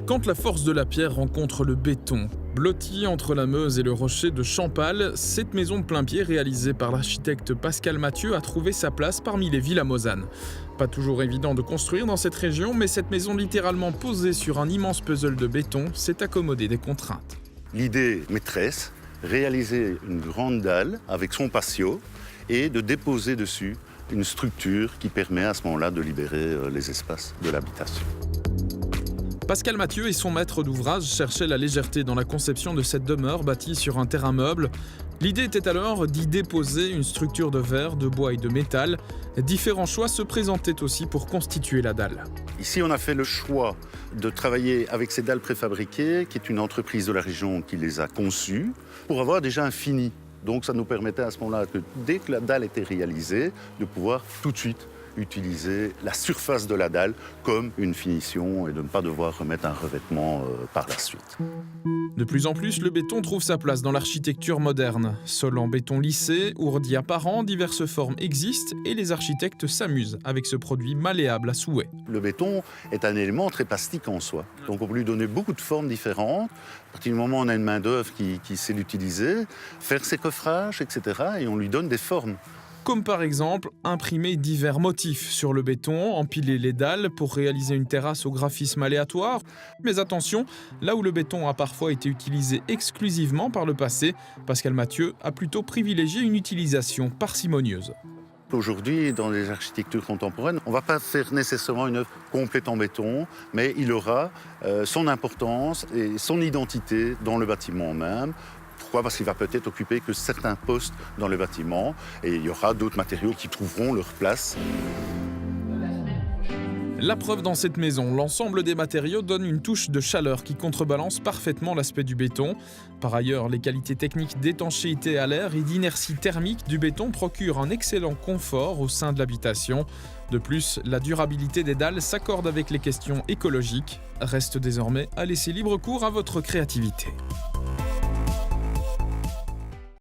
Quand la force de la pierre rencontre le béton, blottie entre la Meuse et le rocher de Champal, cette maison de plain-pied réalisée par l'architecte Pascal Mathieu a trouvé sa place parmi les villas mosanes. Pas toujours évident de construire dans cette région, mais cette maison littéralement posée sur un immense puzzle de béton s'est accommodée des contraintes. L'idée maîtresse, réaliser une grande dalle avec son patio et de déposer dessus une structure qui permet à ce moment-là de libérer les espaces de l'habitation. Pascal Mathieu et son maître d'ouvrage cherchaient la légèreté dans la conception de cette demeure bâtie sur un terrain meuble. L'idée était alors d'y déposer une structure de verre, de bois et de métal. Différents choix se présentaient aussi pour constituer la dalle. Ici, on a fait le choix de travailler avec ces dalles préfabriquées, qui est une entreprise de la région qui les a conçues, pour avoir déjà un fini. Donc ça nous permettait à ce moment-là, que dès que la dalle était réalisée, de pouvoir tout de suite utiliser la surface de la dalle comme une finition et de ne pas devoir remettre un revêtement par la suite. De plus en plus, le béton trouve sa place dans l'architecture moderne. Sol en béton lissé, ourdi apparent, diverses formes existent et les architectes s'amusent avec ce produit malléable à souhait. Le béton est un élément très plastique en soi. Donc on peut lui donner beaucoup de formes différentes. À partir du moment où on a une main-d'œuvre qui sait l'utiliser, faire ses coffrages, etc. et on lui donne des formes. Comme par exemple imprimer divers motifs sur le béton, empiler les dalles pour réaliser une terrasse au graphisme aléatoire. Mais attention, là où le béton a parfois été utilisé exclusivement par le passé, Pascal Mathieu a plutôt privilégié une utilisation parcimonieuse. Aujourd'hui, dans les architectures contemporaines, on ne va pas faire nécessairement une œuvre complète en béton, mais il aura son importance et son identité dans le bâtiment même. Pourquoi ? Parce qu'il va peut-être occuper que certains postes dans le bâtiment et il y aura d'autres matériaux qui trouveront leur place. La preuve dans cette maison, l'ensemble des matériaux donne une touche de chaleur qui contrebalance parfaitement l'aspect du béton. Par ailleurs, les qualités techniques d'étanchéité à l'air et d'inertie thermique du béton procurent un excellent confort au sein de l'habitation. De plus, la durabilité des dalles s'accorde avec les questions écologiques. Reste désormais à laisser libre cours à votre créativité.